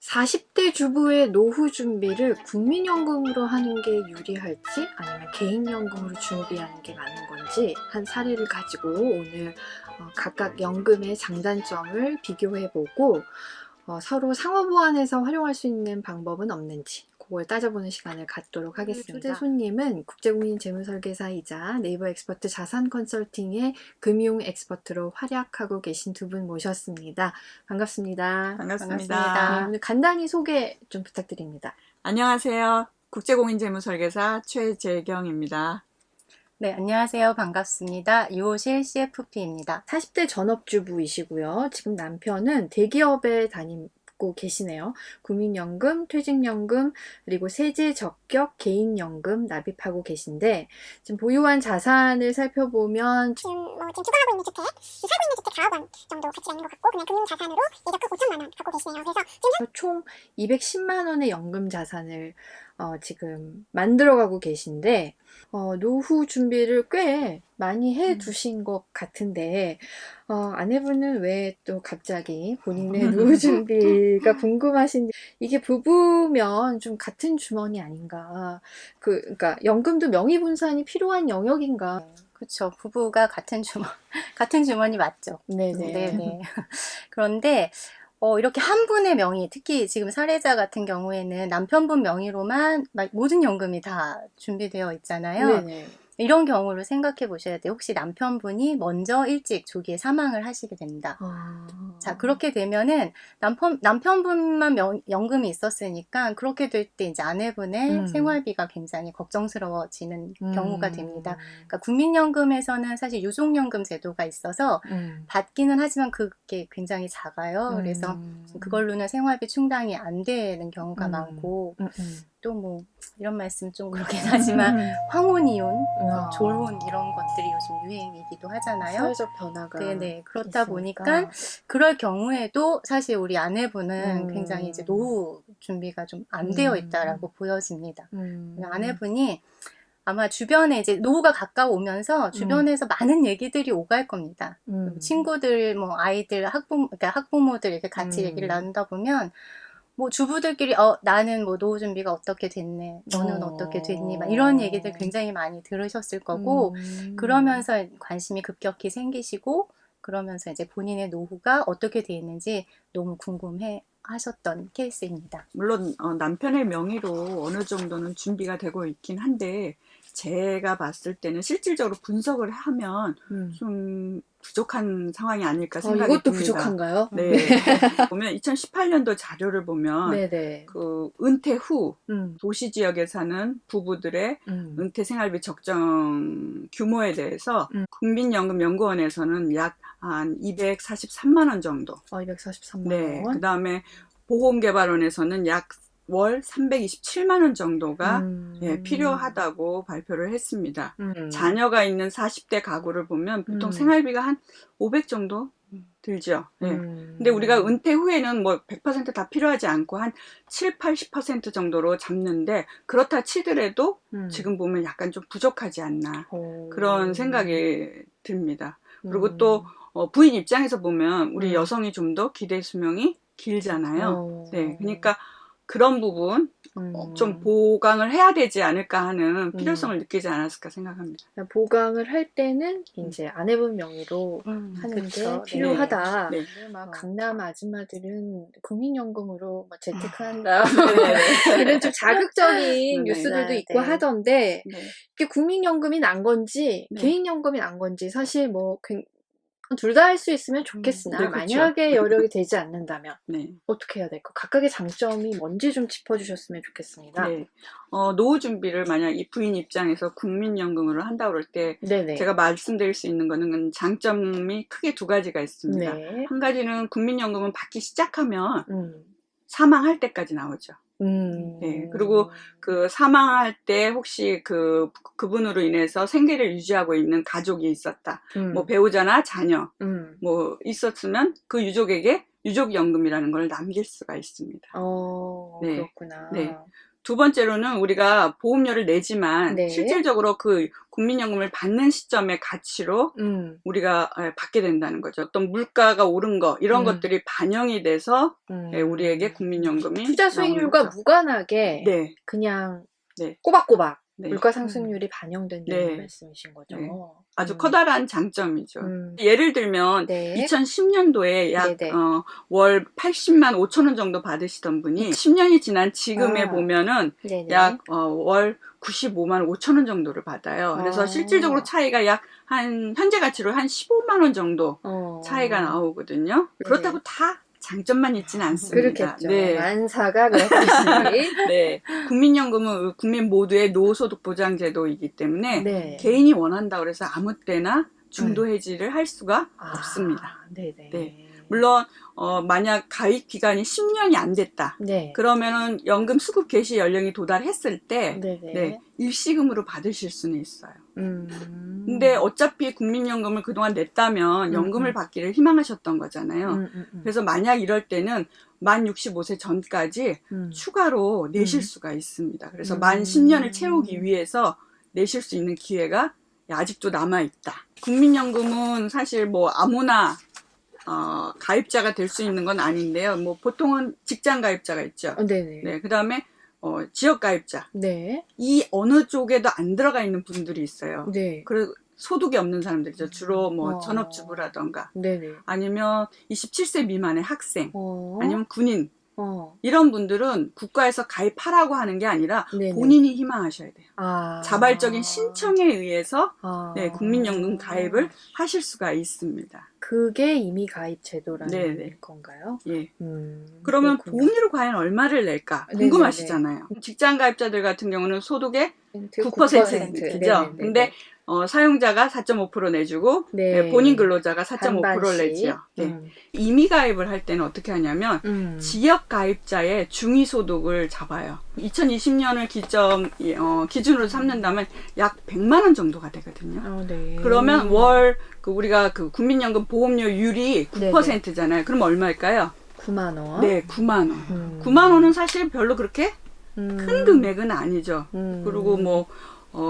40대 주부의 노후 준비를 국민연금으로 하는 게 유리할지 아니면 개인연금으로 준비하는 게 맞는 건지 한 사례를 가지고 오늘 각각 연금의 장단점을 비교해보고 서로 상호 보완해서 활용할 수 있는 방법은 없는지 그걸 따져보는 시간을 갖도록 하겠습니다. 초대 손님은 국제공인 재무설계사이자 네이버 엑스퍼트 자산 컨설팅의 금융 엑스퍼트로 활약하고 계신 두 분 모셨습니다. 반갑습니다. 반갑습니다. 네, 오늘 간단히 소개 좀 부탁드립니다. 안녕하세요. 국제공인재무설계사 최재경입니다. 네, 안녕하세요. 반갑습니다. 유호실 CFP입니다. 40대 전업주부이시고요. 지금 남편은 대기업에 다니고 계시네요. 국민연금, 퇴직연금, 그리고 세제 적격 개인연금 납입하고 계신데 지금 보유한 자산을 살펴보면 지금 주거하고 있는 주택, 살고 있는 주택 4억 원 정도 가치가 있는 것 같고 그냥 금융 자산으로 예적금 5천만 원 갖고 계시네요. 그래서 지금 총 210만 원의 연금 자산을 지금 만들어가고 계신데 노후 준비를 꽤 많이 해 두신 것 같은데 아내분은 왜 또 갑자기 본인의 노후 준비가 궁금하신지 이게 부부면 좀 같은 주머니 아닌가 그러니까 연금도 명의분산이 필요한 영역인가 그렇죠. 부부가 같은 주머니 맞죠? 네네. 네네. 그런데 이렇게 한 분의 명의, 특히 지금 사례자 같은 경우에는 남편분 명의로만 모든 연금이 다 준비되어 있잖아요. 네네. 이런 경우를 생각해 보셔야 돼요. 혹시 남편분이 먼저 일찍 조기에 사망을 하시게 된다. 자, 그렇게 되면은 남편분만 연금이 있었으니까 그렇게 될 때 이제 아내분의 생활비가 굉장히 걱정스러워지는 경우가 됩니다. 그러니까 국민연금에서는 사실 유족연금 제도가 있어서 받기는 하지만 그게 굉장히 작아요. 그래서 그걸로는 생활비 충당이 안 되는 경우가 많고 또 뭐 이런 말씀 좀 그렇긴 하지만 황혼이혼, 졸혼 이런 것들이 요즘 유행이기도 하잖아요. 사회적 변화가 네네. 그렇다 있으니까. 보니까 그럴 경우에도 사실 우리 아내분은 굉장히 이제 노후 준비가 좀 안 되어 있다라고 보여집니다. 아내분이 아마 주변에 이제 노후가 가까워오면서 주변에서 많은 얘기들이 오갈 겁니다. 친구들, 뭐 아이들, 그러니까 학부모들 이렇게 같이 얘기를 나눈다 보면 뭐 주부들끼리 나는 뭐 노후 준비가 어떻게 됐네, 너는 어떻게 됐니, 막 이런 얘기들 굉장히 많이 들으셨을 거고 그러면서 관심이 급격히 생기시고 그러면서 이제 본인의 노후가 어떻게 돼 있는지 너무 궁금해 하셨던 케이스입니다. 물론 남편의 명의로 어느 정도는 준비가 되고 있긴 한데 제가 봤을 때는 실질적으로 분석을 하면 좀 부족한 상황이 아닐까 생각이 이것도 듭니다. 부족한가요? 네. 보면 2018년도 자료를 보면 네네. 그 은퇴 후 도시지역에 사는 부부들의 은퇴 생활비 적정 규모에 대해서 국민연금연구원에서는 약 한 243만 원 정도. 243만 네. 원. 그 다음에 보험개발원에서는 약 월 327만 원 정도가 필요하다고 발표를 했습니다. 자녀가 있는 40대 가구를 보면 보통 생활비가 한 500 정도 들죠. 네. 근데 우리가 은퇴 후에는 뭐 100% 다 필요하지 않고 한 7, 80% 정도로 잡는데 그렇다 치더라도 지금 보면 약간 좀 부족하지 않나 그런 생각이 듭니다. 그리고 또 부인 입장에서 보면 우리 여성이 좀 더 기대 수명이 길잖아요. 네, 그러니까 그런 부분 좀 보강을 해야 되지 않을까 하는 필요성을 느끼지 않았을까 생각합니다. 보강을 할 때는 이제 아내분 명의로 하는 게 필요하다. 네. 막 강남 아줌마들은 국민연금으로 막 재테크한다. 이런 좀 자극적인 뉴스들도 있고 하던데 이게 국민연금이 난 건지 개인연금이 난 건지 사실 뭐 둘 다 할 수 있으면 좋겠으나 네, 그렇죠. 만약에 여력이 되지 않는다면 네. 어떻게 해야 될까? 각각의 장점이 뭔지 좀 짚어주셨으면 좋겠습니다. 네. 노후 준비를 만약 이 부인 입장에서 국민연금으로 한다 그럴 때 제가 말씀드릴 수 있는 거는 장점이 크게 두 가지가 있습니다. 네. 한 가지는 국민연금은 받기 시작하면 사망할 때까지 나오죠. 네. 그리고 그 사망할 때 혹시 그분으로 인해서 생계를 유지하고 있는 가족이 있었다. 뭐 배우자나 자녀 뭐 있었으면 그 유족에게 유족연금이라는 걸 남길 수가 있습니다. 네. 그렇구나. 네. 두 번째로는 우리가 보험료를 내지만 네. 실질적으로 그 국민연금을 받는 시점의 가치로 우리가 받게 된다는 거죠. 어떤 물가가 오른 거 이런 것들이 반영이 돼서 우리에게 국민연금이 투자 나오는 수익률과 거죠. 무관하게 네. 그냥 네. 꼬박꼬박 네. 물가 상승률이 반영된다는 네. 말씀이신 거죠. 네. 아주 커다란 장점이죠. 음. 예를 들면 네. 2010년도에 약 네네. 월 80만 5천 원 정도 받으시던 분이 10년이 지난 지금에 아. 보면은 네네. 약 월 95만 5천 원 정도를 받아요. 그래서 아. 실질적으로 차이가 약 한 현재 가치로 한 15만 원 정도 차이가 나오거든요. 네. 그렇다고 다 장점만 있지는 않습니다. 그렇겠죠. 네. 만사가 그렇듯이. 네. 국민연금은 국민 모두의 노후소득 보장제도이기 때문에 네. 개인이 원한다고 해서 아무 때나 중도 해지를 할 수가 없습니다. 네네. 네. 물론 만약 가입 기간이 10년이 안 됐다. 네. 그러면은 연금 수급 개시 연령이 도달했을 때 네네. 네, 일시금으로 받으실 수는 있어요. 음. 근데 어차피 국민연금을 그동안 냈다면 연금을 받기를 희망하셨던 거잖아요. 그래서 만약 이럴 때는 만 65세 전까지 추가로 내실 수가 있습니다. 그래서 만 10년을 채우기 위해서 내실 수 있는 기회가 아직도 남아있다. 국민연금은 사실 뭐 아무나 가입자가 될 수 있는 건 아닌데요. 뭐 보통은 직장 가입자가 있죠. 네네. 네, 그 다음에 지역 가입자. 네. 이 어느 쪽에도 안 들어가 있는 분들이 있어요. 네. 그리고 소득이 없는 사람들이죠. 주로 뭐 전업주부라던가 네네. 아니면 27세 미만의 학생 어. 아니면 군인 이런 분들은 국가에서 가입하라고 하는 게 아니라 네네. 본인이 희망하셔야 돼요. 아. 자발적인 신청에 의해서 아. 네, 국민연금 가입을 하실 수가 있습니다. 그게 이미 가입 제도라는 네네. 건가요? 예. 그러면 그렇군요. 보험료를 과연 얼마를 낼까 네네네. 궁금하시잖아요. 직장 가입자들 같은 경우는 소득의 9%죠. 네네네네. 근데 사용자가 4.5% 내주고 네. 본인 근로자가 4.5%를 반반씩. 내지요. 네. 임의 가입을 할 때는 어떻게 하냐면 지역 가입자의 중위소득을 잡아요. 2020년을 기준으로 삼는다면 약 100만 원 정도가 되거든요. 네. 그러면 월 우리가 그 국민연금 보험료율이 9%잖아요. 그럼 얼마일까요? 9만 원. 네, 9만 원. 9만 원은 사실 별로 그렇게 큰 금액은 아니죠. 그리고 뭐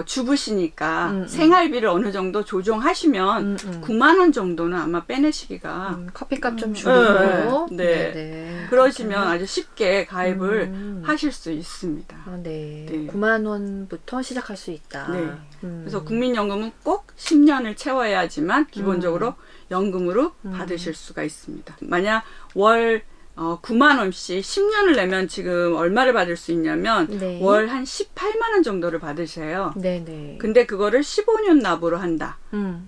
주부시니까 생활비를 어느 정도 조정하시면 9만 원 정도는 아마 빼내시기가 커피값 좀 줄이고 네. 네네. 그러시면 아주 쉽게 가입을 하실 수 있습니다. 네. 네. 9만 원부터 시작할 수 있다. 네. 그래서 국민연금은 꼭 10년을 채워야지만 기본적으로 연금으로 받으실 수가 있습니다. 만약 월 9만 원씩 10년을 내면 지금 얼마를 받을 수 있냐면 네. 월 한 18만 원 정도를 받으세요. 네네. 근데 그거를 15년 납으로 한다.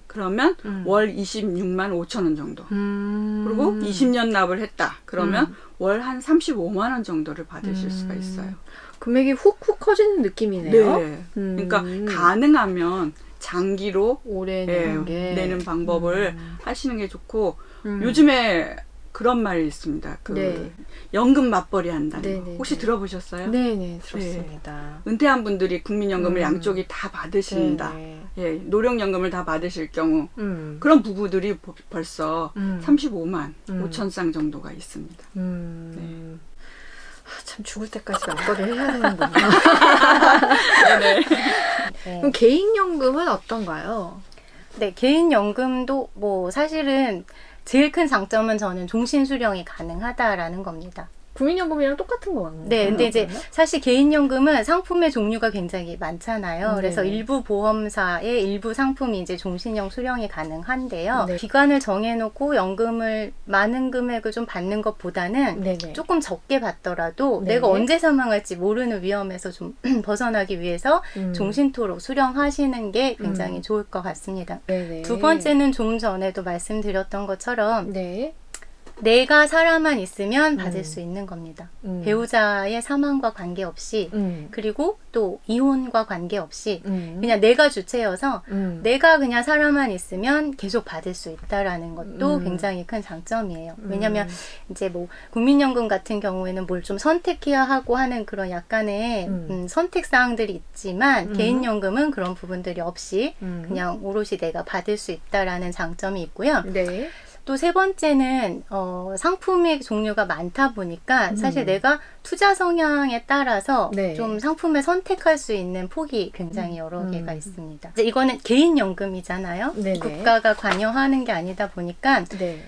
그러면 음. 월 26만 5천 원 정도. 그리고 20년 납을 했다. 그러면 월 한 35만 원 정도를 받으실 수가 있어요. 금액이 훅훅 커지는 느낌이네요. 네. 그러니까 가능하면 장기로 오래 내는 방법을 하시는 게 좋고 요즘에 그런 말이 있습니다. 네. 연금 맞벌이 한다는 거. 네네네. 혹시 들어보셨어요? 네네 들었습니다. 은퇴한 분들이 국민연금을 양쪽이 다 받으신다. 네네. 예, 노령연금을 다 받으실 경우 그런 부부들이 벌써 35만 5천 쌍 정도가 있습니다. 네. 참 죽을 때까지 맞벌이를 해야 되는구나. 네. 그럼 개인연금은 어떤가요? 네, 개인연금도 뭐 사실은 제일 큰 장점은 저는 종신 수령이 가능하다라는 겁니다. 국민연금이랑 똑같은 거 같나요? 네, 근데 이제 사실 개인연금은 상품의 종류가 굉장히 많잖아요. 그래서 일부 보험사의 일부 상품이 이제 종신형 수령이 가능한데요. 네. 기간을 정해놓고 연금을 많은 금액을 좀 받는 것보다는 네네. 조금 적게 받더라도 네. 내가 언제 사망할지 모르는 위험에서 좀 벗어나기 위해서 종신토로 수령하시는 게 굉장히 좋을 것 같습니다. 네네. 두 번째는 좀 전에도 말씀드렸던 것처럼 네. 내가 살아만 있으면 받을 수 있는 겁니다. 배우자의 사망과 관계없이 그리고 또 이혼과 관계없이 그냥 내가 주체여서 내가 그냥 살아만 있으면 계속 받을 수 있다라는 것도 굉장히 큰 장점이에요. 왜냐면 이제 뭐 국민연금 같은 경우에는 뭘 좀 선택해야 하고 하는 그런 약간의 선택 사항들이 있지만 개인연금은 그런 부분들이 없이 그냥 오롯이 내가 받을 수 있다라는 장점이 있고요. 네. 또 세 번째는 상품의 종류가 많다 보니까 사실 내가 투자 성향에 따라서 네. 좀 상품을 선택할 수 있는 폭이 굉장히 여러 개가 있습니다. 이제 이거는 개인연금이잖아요. 네네. 국가가 관여하는 게 아니다 보니까 네.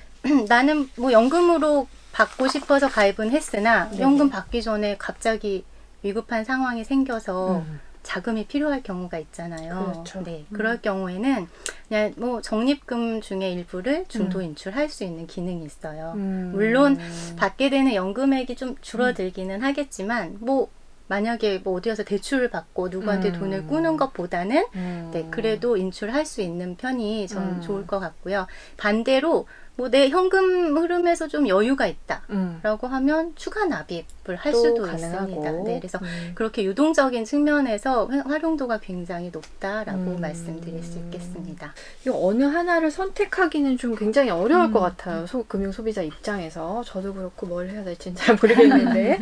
나는 뭐 연금으로 받고 싶어서 가입은 했으나 네네. 연금 받기 전에 갑자기 위급한 상황이 생겨서 자금이 필요할 경우가 있잖아요. 그렇죠. 네, 그럴 경우에는 그냥 뭐 적립금 중에 일부를 중도 인출할 수 있는 기능이 있어요. 물론 받게 되는 연금액이 좀 줄어들기는 하겠지만 뭐 만약에 뭐 어디 가서 대출을 받고 누구한테 돈을 꾸는 것보다는 네, 그래도 인출할 수 있는 편이 저는 좋을 것 같고요. 반대로 뭐 내 현금 흐름에서 좀 여유가 있다라고 하면 추가 납입을 할 수도 있습니다. 네, 그래서 그렇게 유동적인 측면에서 활용도가 굉장히 높다라고 말씀드릴 수 있겠습니다. 이 어느 하나를 선택하기는 좀 굉장히 어려울 것 같아요. 금융 소비자 입장에서. 저도 그렇고 뭘 해야 될지는 잘 모르겠는데. 네.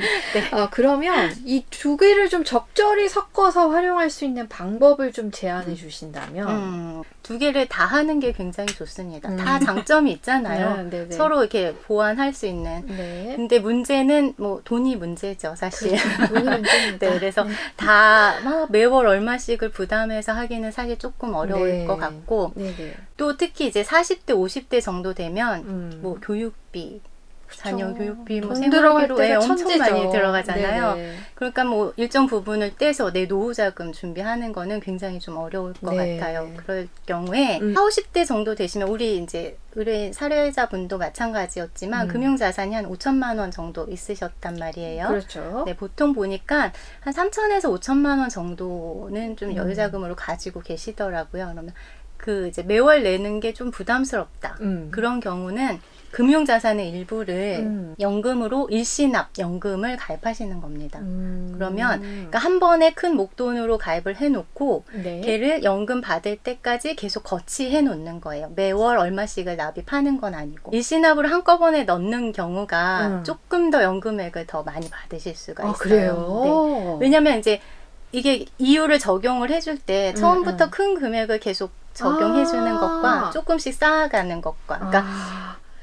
그러면 이 두 개를 좀 적절히 섞어서 활용할 수 있는 방법을 좀 제안해 주신다면. 두 개를 다 하는 게 굉장히 좋습니다. 다 장점이 있잖아요. 네네. 서로 이렇게 보완할 수 있는. 네. 근데 문제는 뭐 돈이 문제죠, 사실. 돈이 문제입니다. 네, 그래서 다 막 매월 얼마씩을 부담해서 하기는 사실 조금 어려울 네. 것 같고, 네네. 또 특히 이제 40대, 50대 정도 되면 뭐 교육비, 자녀 교육비, 뭐 돈 들어갈 생활비로 때가 엄청 천지죠. 많이 들어가잖아요. 네네. 그러니까 뭐 일정 부분을 떼서 내 노후자금 준비하는 거는 굉장히 좀 어려울 것 네. 같아요. 그럴 경우에 40, 50대 정도 되시면 우리 이제 의뢰인 사례자분도 마찬가지였지만 금융자산이 한 5천만 원 정도 있으셨단 말이에요. 그렇죠. 네, 보통 보니까 한 3천에서 5천만 원 정도는 좀 여유자금으로 가지고 계시더라고요. 그러면 그 이제 매월 내는 게 좀 부담스럽다. 그런 경우는 금융자산의 일부를 연금으로 일시납 연금을 가입하시는 겁니다. 그러면 그러니까 한 번에 큰 목돈으로 가입을 해놓고 네. 걔를 연금 받을 때까지 계속 거치해 놓는 거예요. 매월 얼마씩을 납입하는 건 아니고 일시납으로 한꺼번에 넣는 경우가 조금 더 연금액을 더 많이 받으실 수가 있어요. 그래요? 네. 왜냐면 이제 이게 이율을 적용을 해줄 때 처음부터 큰 금액을 계속 적용해 주는 것과 조금씩 쌓아가는 것과 그러니까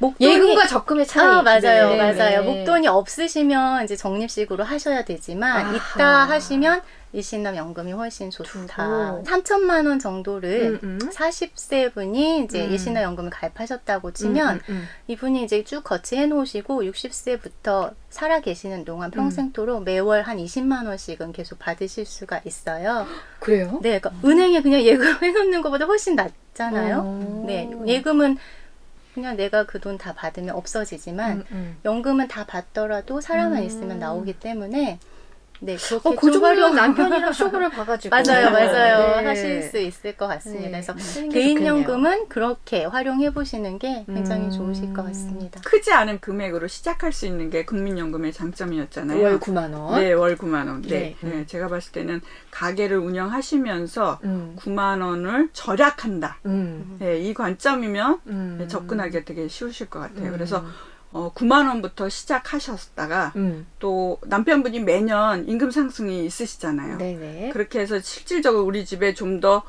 목돈이 예금과 적금의 차이. 맞아요, 네, 맞아요. 네. 목돈이 없으시면 이제 적립식으로 하셔야 되지만 있다 하시면 일시납 연금이 훨씬 좋다. 3천만 원 정도를 40세 분이 이제 일시납 연금을 가입하셨다고 치면 이분이 이제 쭉 거치해 놓으시고 60세부터 살아 계시는 동안 평생토록 매월 한 20만 원씩은 계속 받으실 수가 있어요. 그래요? 네, 그러니까 은행에 그냥 예금해 놓는 것보다 훨씬 낫잖아요. 네, 예금은 그냥 내가 그 돈 다 받으면 없어지지만 연금은 다 받더라도 살아만 있으면 나오기 때문에 네, 그렇게 그 좀 정도면 남편이랑 쇼부를 봐가지고. 맞아요. 네. 하실 수 있을 것 같습니다. 네. 그래서 쓰는 게 개인연금은 그렇게 활용해 보시는 게 굉장히 좋으실 것 같습니다. 크지 않은 금액으로 시작할 수 있는 게 국민연금의 장점이었잖아요. 월 9만 원. 네, 월 9만 원. 네. 네. 네, 제가 봤을 때는 가게를 운영하시면서 9만 원을 절약한다. 네, 이 관점이면 네, 접근하기가 되게 쉬우실 것 같아요. 그래서 9만 원부터 시작하셨다가 또 남편분이 매년 임금 상승이 있으시잖아요. 네네. 그렇게 해서 실질적으로 우리 집에 좀 더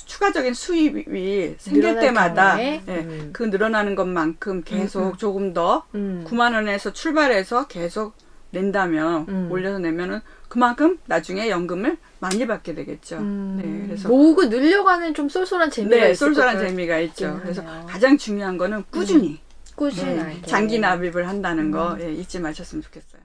추가적인 수입이 생길 늘어날 때마다 경우에? 네, 그 늘어나는 것만큼 계속 조금 더 9만 원에서 출발해서 계속 낸다면 올려서 내면은 그만큼 나중에 연금을 많이 받게 되겠죠. 네, 그래서 모으고 늘려가는 좀 쏠쏠한 재미가 네, 있을 쏠쏠한 것 재미가 있죠. 같긴 그래서 하네요. 가장 중요한 거는 꾸준히 꾸준하게. 장기 납입을 한다는 거 잊지 마셨으면 좋겠어요.